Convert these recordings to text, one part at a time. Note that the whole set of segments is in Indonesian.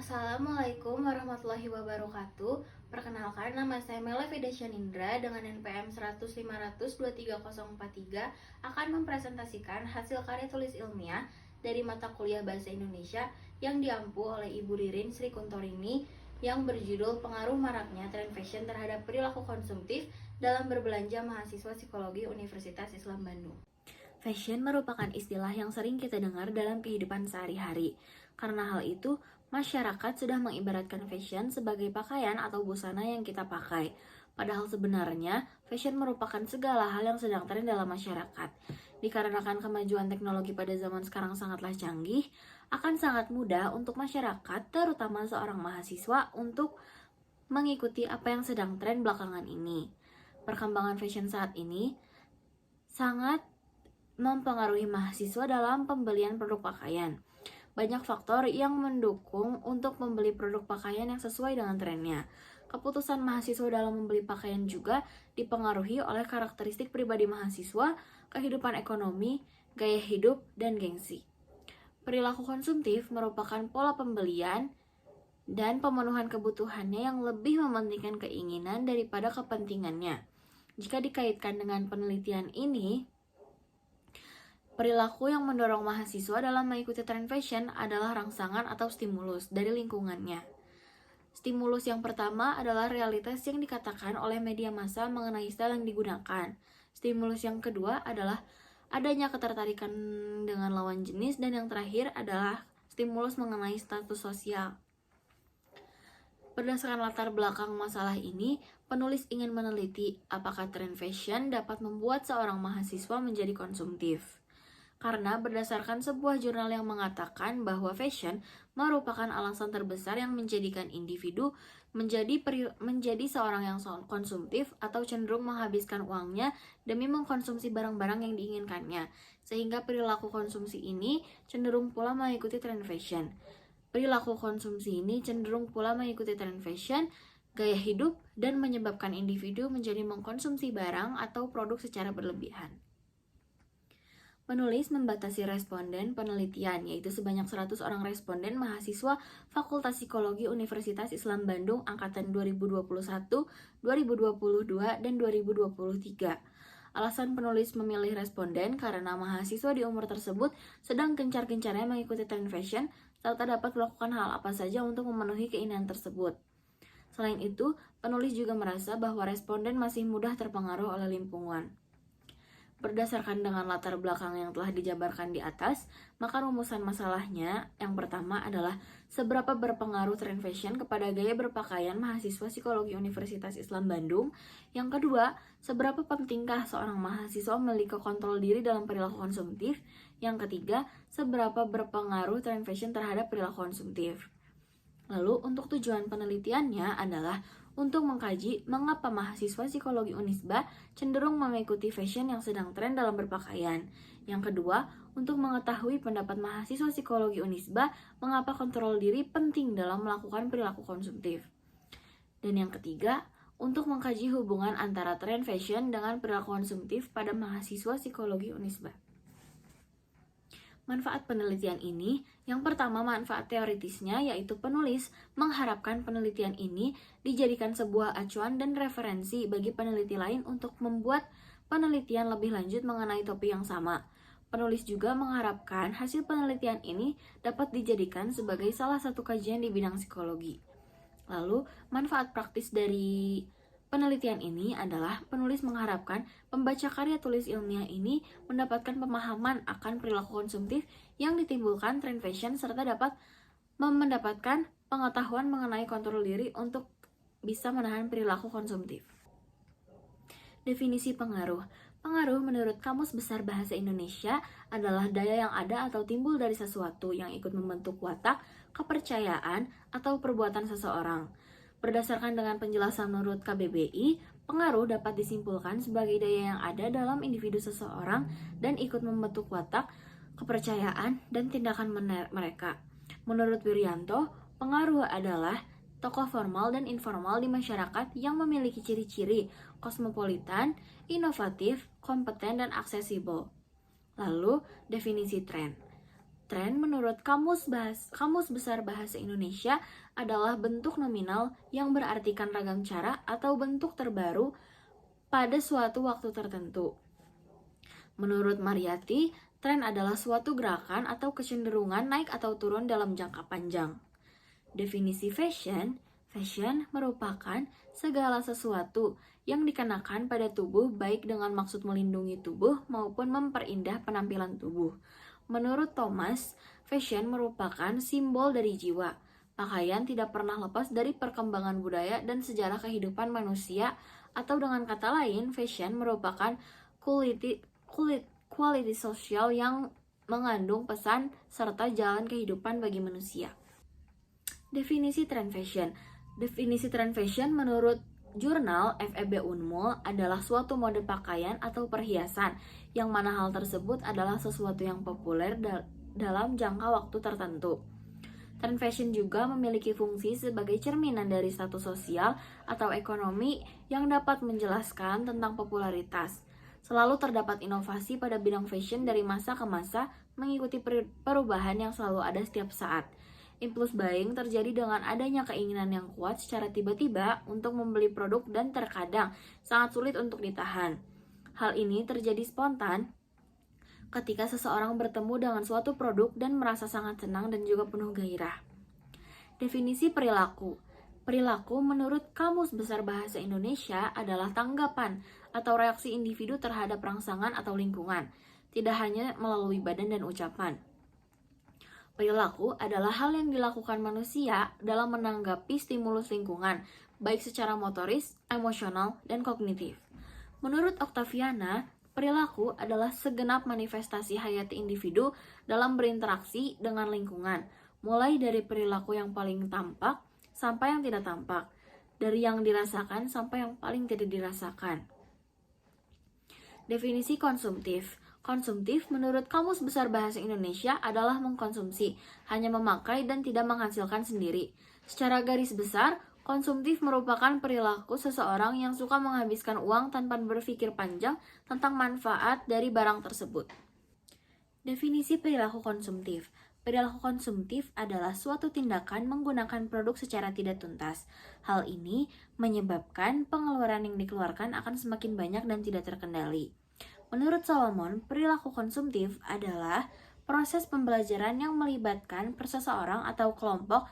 Assalamualaikum warahmatullahi wabarakatuh. Perkenalkan, nama saya Melevi Desyanindra dengan NPM 105002303 akan mempresentasikan hasil karya tulis ilmiah dari mata kuliah Bahasa Indonesia yang diampu oleh Ibu Ririn Sri Kuntorini yang berjudul Pengaruh Maraknya Tren Fashion Terhadap Perilaku Konsumtif dalam Berbelanja Mahasiswa Psikologi Universitas Islam Bandung. Fashion merupakan istilah yang sering kita dengar dalam kehidupan sehari-hari. Karena hal itu, masyarakat sudah mengibaratkan fashion sebagai pakaian atau busana yang kita pakai. Padahal sebenarnya, fashion merupakan segala hal yang sedang tren dalam masyarakat. Dikarenakan kemajuan teknologi pada zaman sekarang sangatlah canggih, akan sangat mudah untuk masyarakat, terutama seorang mahasiswa, untuk mengikuti apa yang sedang tren belakangan ini. Perkembangan fashion saat ini sangat mempengaruhi mahasiswa dalam pembelian produk pakaian. Banyak faktor yang mendukung untuk membeli produk pakaian yang sesuai dengan trennya. Keputusan mahasiswa dalam membeli pakaian juga dipengaruhi oleh karakteristik pribadi mahasiswa, kehidupan ekonomi, gaya hidup, dan gengsi. Perilaku konsumtif merupakan pola pembelian dan pemenuhan kebutuhannya yang lebih mementingkan keinginan daripada kepentingannya. Jika dikaitkan dengan penelitian ini, perilaku yang mendorong mahasiswa dalam mengikuti tren fashion adalah rangsangan atau stimulus dari lingkungannya. Stimulus yang pertama adalah realitas yang dikatakan oleh media massa mengenai style yang digunakan. Stimulus yang kedua adalah adanya ketertarikan dengan lawan jenis, dan yang terakhir adalah stimulus mengenai status sosial. Berdasarkan latar belakang masalah ini, penulis ingin meneliti apakah tren fashion dapat membuat seorang mahasiswa menjadi konsumtif. Karena berdasarkan sebuah jurnal yang mengatakan bahwa fashion merupakan alasan terbesar yang menjadikan individu menjadi seorang yang konsumtif atau cenderung menghabiskan uangnya demi mengkonsumsi barang-barang yang diinginkannya, sehingga perilaku konsumsi ini cenderung pula mengikuti tren fashion. Gaya hidup, dan menyebabkan individu menjadi mengkonsumsi barang atau produk secara berlebihan. Penulis membatasi responden penelitian, yaitu sebanyak 100 orang responden mahasiswa Fakultas Psikologi Universitas Islam Bandung angkatan 2021, 2022, dan 2023. Alasan penulis memilih responden karena mahasiswa di umur tersebut sedang gencar-gencarnya mengikuti tren fashion, serta dapat melakukan hal apa saja untuk memenuhi keinginan tersebut. Selain itu, penulis juga merasa bahwa responden masih mudah terpengaruh oleh lingkungan. Berdasarkan dengan latar belakang yang telah dijabarkan di atas, maka rumusan masalahnya yang pertama adalah seberapa berpengaruh tren fashion kepada gaya berpakaian mahasiswa psikologi Universitas Islam Bandung. Yang kedua, seberapa pentingkah seorang mahasiswa memiliki kontrol diri dalam perilaku konsumtif. Yang ketiga, seberapa berpengaruh tren fashion terhadap perilaku konsumtif. Lalu, untuk tujuan penelitiannya adalah untuk mengkaji mengapa mahasiswa psikologi Unisba cenderung mengikuti fashion yang sedang tren dalam berpakaian. Yang kedua, untuk mengetahui pendapat mahasiswa psikologi Unisba mengapa kontrol diri penting dalam melakukan perilaku konsumtif. Dan yang ketiga, untuk mengkaji hubungan antara tren fashion dengan perilaku konsumtif pada mahasiswa psikologi Unisba. Manfaat penelitian ini, yang pertama manfaat teoritisnya, yaitu penulis mengharapkan penelitian ini dijadikan sebuah acuan dan referensi bagi peneliti lain untuk membuat penelitian lebih lanjut mengenai topik yang sama. Penulis juga mengharapkan hasil penelitian ini dapat dijadikan sebagai salah satu kajian di bidang psikologi. Lalu, manfaat praktis dari penelitian ini adalah penulis mengharapkan pembaca karya tulis ilmiah ini mendapatkan pemahaman akan perilaku konsumtif yang ditimbulkan tren fashion, serta dapat mendapatkan pengetahuan mengenai kontrol diri untuk bisa menahan perilaku konsumtif. Definisi pengaruh. Pengaruh menurut Kamus Besar Bahasa Indonesia adalah daya yang ada atau timbul dari sesuatu yang ikut membentuk watak, kepercayaan, atau perbuatan seseorang. Berdasarkan dengan penjelasan menurut KBBI, pengaruh dapat disimpulkan sebagai daya yang ada dalam individu seseorang dan ikut membentuk watak, kepercayaan, dan tindakan mereka. Menurut Wiryanto, pengaruh adalah tokoh formal dan informal di masyarakat yang memiliki ciri-ciri kosmopolitan, inovatif, kompeten, dan aksesibel. Lalu, definisi tren. Tren menurut Kamus Besar Bahasa Indonesia adalah bentuk nominal yang berartikan ragam cara atau bentuk terbaru pada suatu waktu tertentu. Menurut Mariyati, tren adalah suatu gerakan atau kecenderungan naik atau turun dalam jangka panjang. Definisi fashion merupakan segala sesuatu yang dikenakan pada tubuh baik dengan maksud melindungi tubuh maupun memperindah penampilan tubuh. Menurut Thomas, fashion merupakan simbol dari jiwa. Pakaian tidak pernah lepas dari perkembangan budaya dan sejarah kehidupan manusia, atau dengan kata lain, fashion merupakan quality sosial yang mengandung pesan serta jalan kehidupan bagi manusia. Definisi tren fashion. Definisi tren fashion menurut jurnal FEB Unmul adalah suatu mode pakaian atau perhiasan yang mana hal tersebut adalah sesuatu yang populer dalam jangka waktu tertentu. Tren fashion juga memiliki fungsi sebagai cerminan dari status sosial atau ekonomi yang dapat menjelaskan tentang popularitas. Selalu terdapat inovasi pada bidang fashion dari masa ke masa mengikuti perubahan yang selalu ada setiap saat. Impulse buying terjadi dengan adanya keinginan yang kuat secara tiba-tiba untuk membeli produk dan terkadang sangat sulit untuk ditahan. Hal ini terjadi spontan ketika seseorang bertemu dengan suatu produk dan merasa sangat senang dan juga penuh gairah. Definisi perilaku. Perilaku menurut Kamus Besar Bahasa Indonesia adalah tanggapan atau reaksi individu terhadap rangsangan atau lingkungan, tidak hanya melalui badan dan ucapan. Perilaku adalah hal yang dilakukan manusia dalam menanggapi stimulus lingkungan, baik secara motoris, emosional, dan kognitif. Menurut Octaviana, perilaku adalah segenap manifestasi hayati individu dalam berinteraksi dengan lingkungan, mulai dari perilaku yang paling tampak sampai yang tidak tampak, dari yang dirasakan sampai yang paling tidak dirasakan. Definisi konsumtif. Konsumtif menurut Kamus Besar Bahasa Indonesia adalah mengkonsumsi, hanya memakai dan tidak menghasilkan sendiri. Secara garis besar, konsumtif merupakan perilaku seseorang yang suka menghabiskan uang tanpa berpikir panjang tentang manfaat dari barang tersebut. Definisi perilaku konsumtif. Perilaku konsumtif adalah suatu tindakan menggunakan produk secara tidak tuntas. Hal ini menyebabkan pengeluaran yang dikeluarkan akan semakin banyak dan tidak terkendali. Menurut Solomon, perilaku konsumtif adalah proses pembelajaran yang melibatkan seseorang atau kelompok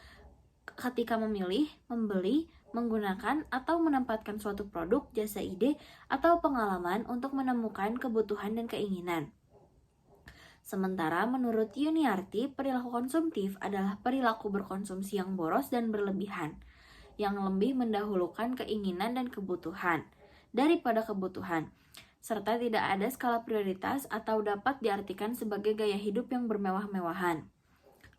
ketika memilih, membeli, menggunakan, atau menempatkan suatu produk, jasa, ide, atau pengalaman untuk menemukan kebutuhan dan keinginan. Sementara menurut Yuniarti, perilaku konsumtif adalah perilaku berkonsumsi yang boros dan berlebihan, yang lebih mendahulukan keinginan dan kebutuhan daripada kebutuhan, serta tidak ada skala prioritas atau dapat diartikan sebagai gaya hidup yang bermewah-mewahan.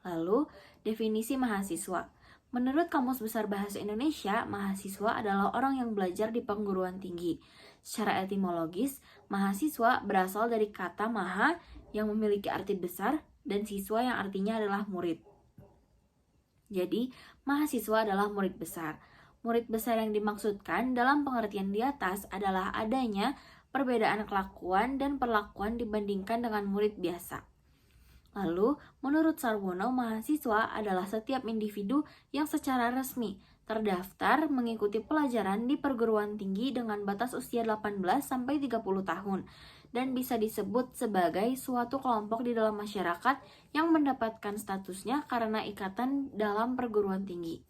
Lalu, definisi mahasiswa. Menurut Kamus Besar Bahasa Indonesia, mahasiswa adalah orang yang belajar di perguruan tinggi. Secara etimologis, mahasiswa berasal dari kata maha yang memiliki arti besar dan siswa yang artinya adalah murid. Jadi, mahasiswa adalah murid besar. Murid besar yang dimaksudkan dalam pengertian di atas adalah adanya perbedaan kelakuan dan perlakuan dibandingkan dengan murid biasa. Lalu, menurut Sarwono, mahasiswa adalah setiap individu yang secara resmi terdaftar mengikuti pelajaran di perguruan tinggi dengan batas usia 18-30 tahun dan bisa disebut sebagai suatu kelompok di dalam masyarakat yang mendapatkan statusnya karena ikatan dalam perguruan tinggi.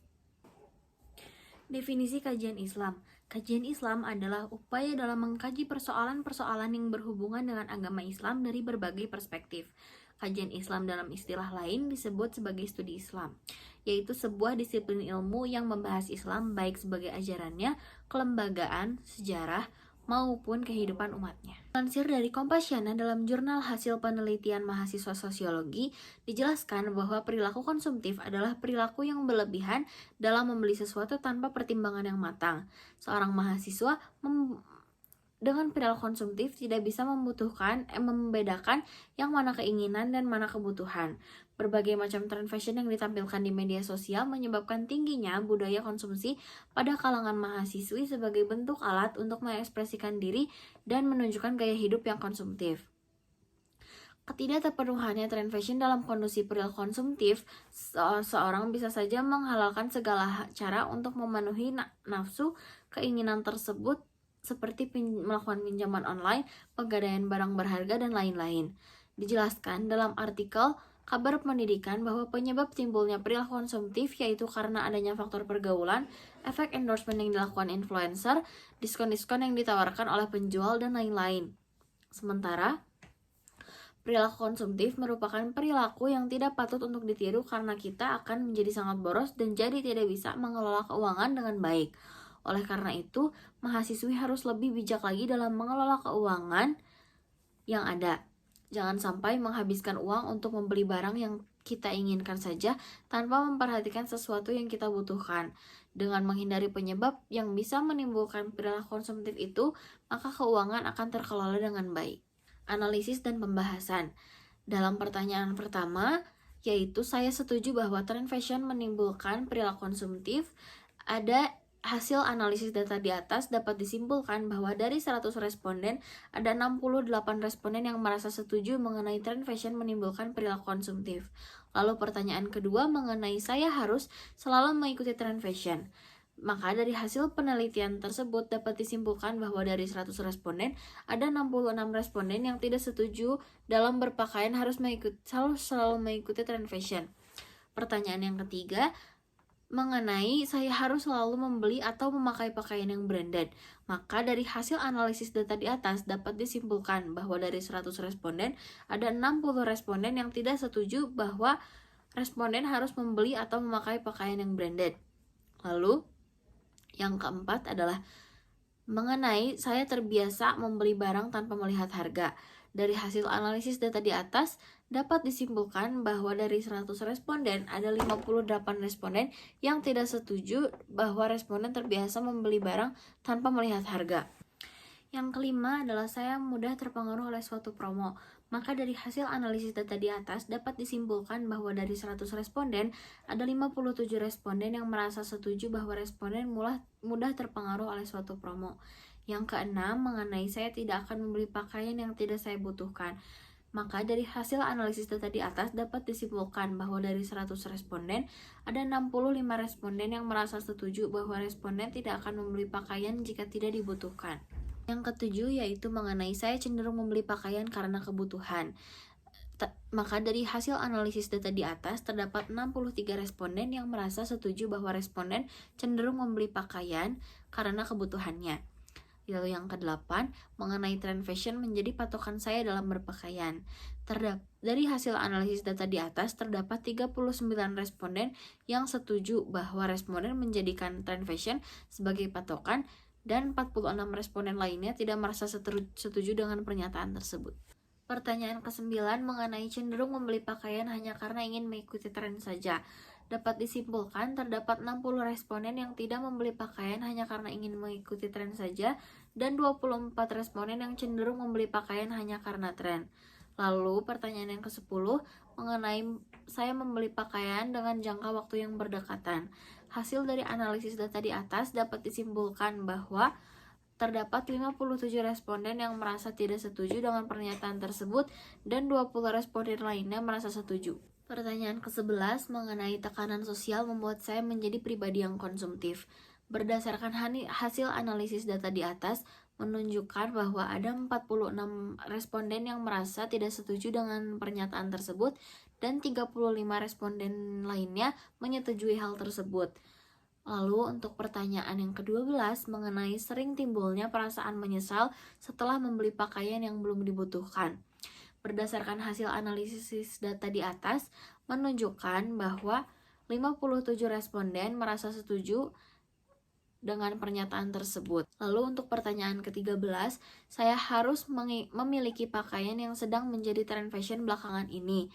Definisi kajian Islam. Kajian Islam adalah upaya dalam mengkaji persoalan-persoalan yang berhubungan dengan agama Islam dari berbagai perspektif. Kajian Islam dalam istilah lain disebut sebagai studi Islam, yaitu sebuah disiplin ilmu yang membahas Islam baik sebagai ajarannya, kelembagaan, sejarah, maupun kehidupan umatnya. Lansir dari Kompasiana dalam jurnal hasil penelitian mahasiswa sosiologi, dijelaskan bahwa perilaku konsumtif adalah perilaku yang berlebihan dalam membeli sesuatu tanpa pertimbangan yang matang. Seorang mahasiswa dengan perilaku konsumtif tidak bisa membedakan yang mana keinginan dan mana kebutuhan. Berbagai macam tren fashion yang ditampilkan di media sosial menyebabkan tingginya budaya konsumsi pada kalangan mahasiswi sebagai bentuk alat untuk mengekspresikan diri dan menunjukkan gaya hidup yang konsumtif. Ketidakterpenuhannya tren fashion dalam kondisi perilaku konsumtif, seorang bisa saja menghalalkan segala cara untuk memenuhi nafsu keinginan tersebut seperti melakukan pinjaman online, pegadaian barang berharga, dan lain-lain. Dijelaskan dalam artikel Kabar Pendidikan bahwa penyebab timbulnya perilaku konsumtif yaitu karena adanya faktor pergaulan, efek endorsement yang dilakukan influencer, diskon-diskon yang ditawarkan oleh penjual, dan lain-lain. Sementara, perilaku konsumtif merupakan perilaku yang tidak patut untuk ditiru karena kita akan menjadi sangat boros dan jadi tidak bisa mengelola keuangan dengan baik. Oleh karena itu, mahasiswi harus lebih bijak lagi dalam mengelola keuangan yang ada. Jangan sampai menghabiskan uang untuk membeli barang yang kita inginkan saja tanpa memperhatikan sesuatu yang kita butuhkan. Dengan menghindari penyebab yang bisa menimbulkan perilaku konsumtif itu, maka keuangan akan terkelola dengan baik. Analisis dan pembahasan. Dalam pertanyaan pertama, yaitu saya setuju bahwa tren fashion menimbulkan perilaku konsumtif. Ada hasil analisis data di atas dapat disimpulkan bahwa dari 100 responden, ada 68 responden yang merasa setuju mengenai tren fashion menimbulkan perilaku konsumtif. Lalu pertanyaan kedua mengenai saya harus selalu mengikuti tren fashion. Maka dari hasil penelitian tersebut dapat disimpulkan bahwa dari 100 responden, ada 66 responden yang tidak setuju dalam berpakaian harus selalu mengikuti tren fashion. Pertanyaan yang ketiga, mengenai saya harus selalu membeli atau memakai pakaian yang branded. Maka dari hasil analisis data di atas dapat disimpulkan bahwa dari 100 responden, ada 60 responden yang tidak setuju bahwa responden harus membeli atau memakai pakaian yang branded. Lalu, yang keempat adalah mengenai saya terbiasa membeli barang tanpa melihat harga. Dari hasil analisis data di atas, dapat disimpulkan bahwa dari 100 responden, ada 58 responden yang tidak setuju bahwa responden terbiasa membeli barang tanpa melihat harga. Yang kelima adalah saya mudah terpengaruh oleh suatu promo. Maka dari hasil analisis data di atas dapat disimpulkan bahwa dari 100 responden, ada 57 responden yang merasa setuju bahwa responden mudah terpengaruh oleh suatu promo. Yang keenam, mengenai saya tidak akan membeli pakaian yang tidak saya butuhkan. Maka dari hasil analisis data di atas dapat disimpulkan bahwa dari 100 responden, ada 65 responden yang merasa setuju bahwa responden tidak akan membeli pakaian jika tidak dibutuhkan. Yang ketujuh yaitu mengenai saya cenderung membeli pakaian karena kebutuhan. Maka dari hasil analisis data di atas terdapat 63 responden yang merasa setuju bahwa responden cenderung membeli pakaian karena kebutuhannya. Lalu yang ke-8, mengenai tren fashion menjadi patokan saya dalam berpakaian. Dari hasil analisis data di atas terdapat 39 responden yang setuju bahwa responden menjadikan tren fashion sebagai patokan dan 46 responden lainnya tidak merasa setuju dengan pernyataan tersebut. Pertanyaan ke-9 mengenai cenderung membeli pakaian hanya karena ingin mengikuti tren saja. Dapat disimpulkan terdapat 60 responden yang tidak membeli pakaian hanya karena ingin mengikuti tren saja dan 24 responden yang cenderung membeli pakaian hanya karena tren. Lalu pertanyaan yang ke-10 mengenai saya membeli pakaian dengan jangka waktu yang berdekatan. Hasil dari analisis data di atas dapat disimpulkan bahwa terdapat 57 responden yang merasa tidak setuju dengan pernyataan tersebut dan 20 responden lainnya merasa setuju. Pertanyaan ke-11 mengenai tekanan sosial membuat saya menjadi pribadi yang konsumtif. Berdasarkan hasil analisis data di atas menunjukkan bahwa ada 46 responden yang merasa tidak setuju dengan pernyataan tersebut dan 35 responden lainnya menyetujui hal tersebut. Lalu untuk pertanyaan yang ke-12 mengenai sering timbulnya perasaan menyesal setelah membeli pakaian yang belum dibutuhkan. Berdasarkan hasil analisis data di atas menunjukkan bahwa 57 responden merasa setuju dengan pernyataan tersebut. Lalu untuk pertanyaan ke-13, saya harus memiliki pakaian yang sedang menjadi tren fashion belakangan ini.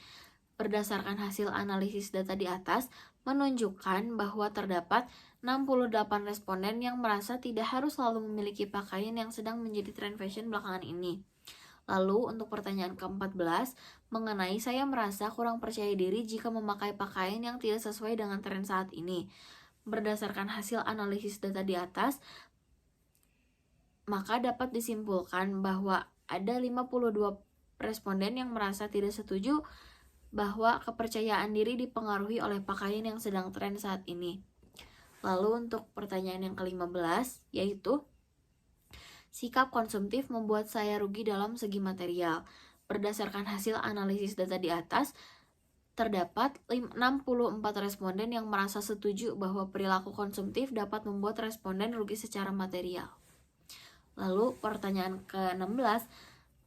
Berdasarkan hasil analisis data di atas menunjukkan bahwa terdapat 68 responden yang merasa tidak harus selalu memiliki pakaian yang sedang menjadi tren fashion belakangan ini. Lalu untuk pertanyaan ke-14 mengenai saya merasa kurang percaya diri jika memakai pakaian yang tidak sesuai dengan tren saat ini. Berdasarkan hasil analisis data di atas maka dapat disimpulkan bahwa ada 52 responden yang merasa tidak setuju bahwa kepercayaan diri dipengaruhi oleh pakaian yang sedang tren saat ini. Lalu untuk pertanyaan yang ke-15, yaitu sikap konsumtif membuat saya rugi dalam segi material. Berdasarkan hasil analisis data di atas, terdapat 64 responden yang merasa setuju bahwa perilaku konsumtif dapat membuat responden rugi secara material. Lalu pertanyaan ke-16,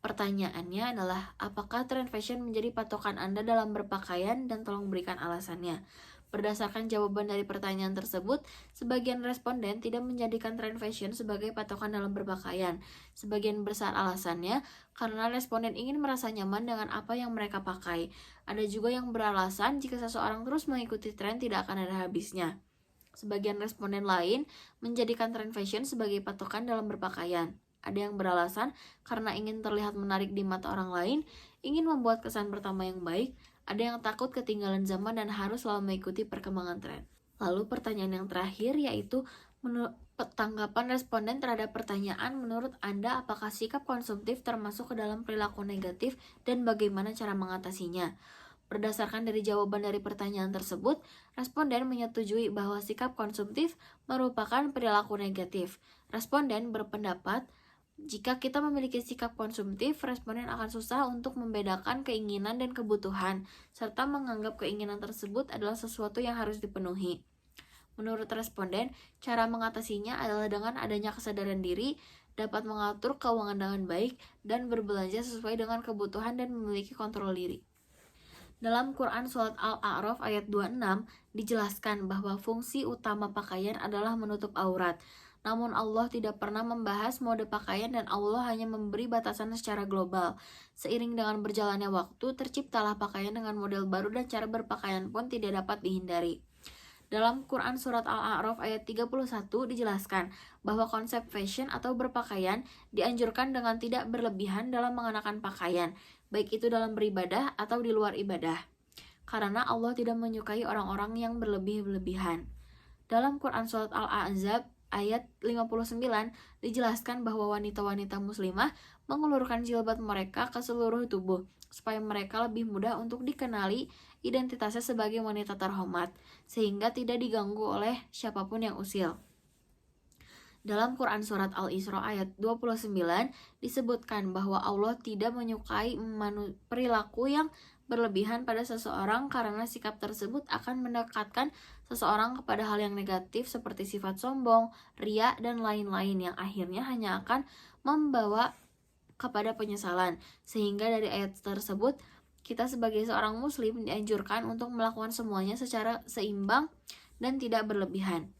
pertanyaannya adalah apakah tren fashion menjadi patokan Anda dalam berpakaian dan tolong berikan alasannya. Berdasarkan jawaban dari pertanyaan tersebut, sebagian responden tidak menjadikan tren fashion sebagai patokan dalam berpakaian. Sebagian besar alasannya karena responden ingin merasa nyaman dengan apa yang mereka pakai. Ada juga yang beralasan jika seseorang terus mengikuti tren tidak akan ada habisnya. Sebagian responden lain menjadikan tren fashion sebagai patokan dalam berpakaian. Ada yang beralasan karena ingin terlihat menarik di mata orang lain, ingin membuat kesan pertama yang baik, ada yang takut ketinggalan zaman dan harus selalu mengikuti perkembangan tren. Lalu pertanyaan yang terakhir yaitu tanggapan responden terhadap pertanyaan menurut Anda apakah sikap konsumtif termasuk ke dalam perilaku negatif dan bagaimana cara mengatasinya. Berdasarkan dari jawaban dari pertanyaan tersebut, responden menyetujui bahwa sikap konsumtif merupakan perilaku negatif. Responden berpendapat jika kita memiliki sikap konsumtif, responden akan susah untuk membedakan keinginan dan kebutuhan, serta menganggap keinginan tersebut adalah sesuatu yang harus dipenuhi. Menurut responden, cara mengatasinya adalah dengan adanya kesadaran diri, dapat mengatur keuangan dengan baik, dan berbelanja sesuai dengan kebutuhan dan memiliki kontrol diri. Dalam Quran Surat Al-A'raf ayat 26, dijelaskan bahwa fungsi utama pakaian adalah menutup aurat. Namun Allah tidak pernah membahas mode pakaian dan Allah hanya memberi batasan secara global. Seiring dengan berjalannya waktu, terciptalah pakaian dengan model baru dan cara berpakaian pun tidak dapat dihindari. Dalam Quran Surat Al-A'raf ayat 31 dijelaskan bahwa konsep fashion atau berpakaian dianjurkan dengan tidak berlebihan dalam mengenakan pakaian, baik itu dalam beribadah atau di luar ibadah. Karena Allah tidak menyukai orang-orang yang berlebih-lebihan. Dalam Quran Surat Al-Ahzab ayat 59 dijelaskan bahwa wanita-wanita muslimah mengulurkan jilbab mereka ke seluruh tubuh supaya mereka lebih mudah untuk dikenali identitasnya sebagai wanita terhormat sehingga tidak diganggu oleh siapapun yang usil. Dalam Quran Surat Al-Isra ayat 29 disebutkan bahwa Allah tidak menyukai perilaku yang berlebihan pada seseorang karena sikap tersebut akan mendekatkan seseorang kepada hal yang negatif seperti sifat sombong, ria, dan lain-lain yang akhirnya hanya akan membawa kepada penyesalan. Sehingga dari ayat tersebut, kita sebagai seorang muslim dianjurkan untuk melakukan semuanya secara seimbang dan tidak berlebihan.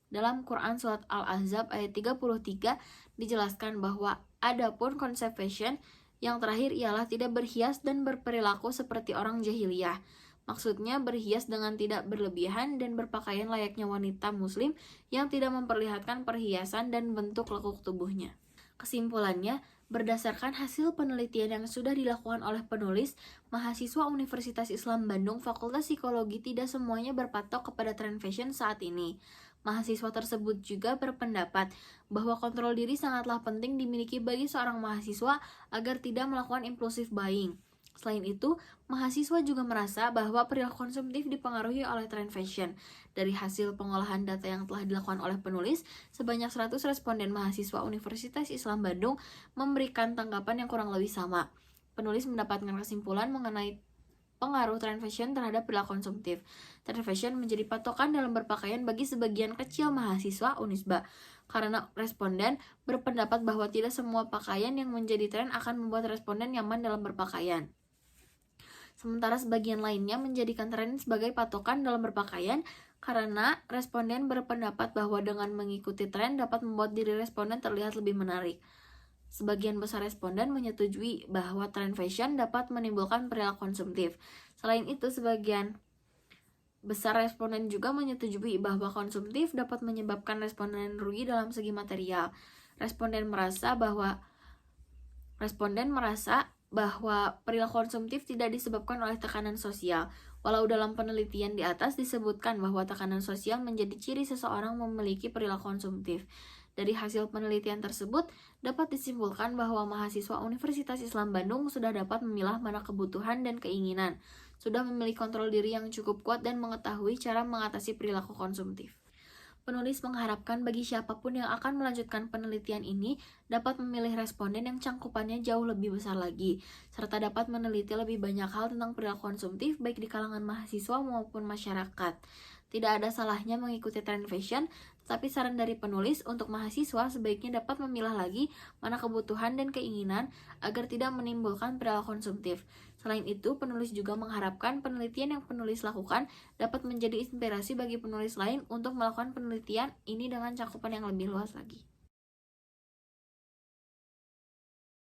Dalam Quran Surat Al-Ahzab ayat 33 dijelaskan bahwa adapun konsep fashion yang terakhir ialah tidak berhias dan berperilaku seperti orang jahiliyah. Maksudnya berhias dengan tidak berlebihan dan berpakaian layaknya wanita muslim yang tidak memperlihatkan perhiasan dan bentuk lekuk tubuhnya. Kesimpulannya, berdasarkan hasil penelitian yang sudah dilakukan oleh penulis, mahasiswa Universitas Islam Bandung Fakultas Psikologi tidak semuanya berpatok kepada tren fashion saat ini. Mahasiswa tersebut juga berpendapat bahwa kontrol diri sangatlah penting dimiliki bagi seorang mahasiswa agar tidak melakukan impulsive buying. Selain itu, mahasiswa juga merasa bahwa perilaku konsumtif dipengaruhi oleh tren fashion. Dari hasil pengolahan data yang telah dilakukan oleh penulis, sebanyak 100 responden mahasiswa Universitas Islam Bandung memberikan tanggapan yang kurang lebih sama. Penulis mendapatkan kesimpulan mengenai pengaruh tren fashion terhadap perilaku konsumtif. Tren fashion menjadi patokan dalam berpakaian bagi sebagian kecil mahasiswa Unisba, karena responden berpendapat bahwa tidak semua pakaian yang menjadi tren akan membuat responden nyaman dalam berpakaian. Sementara sebagian lainnya menjadikan tren sebagai patokan dalam berpakaian karena responden berpendapat bahwa dengan mengikuti tren dapat membuat diri responden terlihat lebih menarik. Sebagian besar responden menyetujui bahwa tren fashion dapat menimbulkan perilaku konsumtif. Selain itu, sebagian besar responden juga menyetujui bahwa konsumtif dapat menyebabkan responden rugi dalam segi material. Responden merasa bahwa perilaku konsumtif tidak disebabkan oleh tekanan sosial. Walau dalam penelitian di atas disebutkan bahwa tekanan sosial menjadi ciri seseorang memiliki perilaku konsumtif. Dari hasil penelitian tersebut, dapat disimpulkan bahwa mahasiswa Universitas Islam Bandung sudah dapat memilah mana kebutuhan dan keinginan, sudah memiliki kontrol diri yang cukup kuat dan mengetahui cara mengatasi perilaku konsumtif. Penulis mengharapkan bagi siapapun yang akan melanjutkan penelitian ini dapat memilih responden yang cangkupannya jauh lebih besar lagi, serta dapat meneliti lebih banyak hal tentang perilaku konsumtif baik di kalangan mahasiswa maupun masyarakat. Tidak ada salahnya mengikuti tren fashion, tapi saran dari penulis untuk mahasiswa sebaiknya dapat memilah lagi mana kebutuhan dan keinginan agar tidak menimbulkan perilaku konsumtif. Selain itu, penulis juga mengharapkan penelitian yang penulis lakukan dapat menjadi inspirasi bagi penulis lain untuk melakukan penelitian ini dengan cakupan yang lebih luas lagi.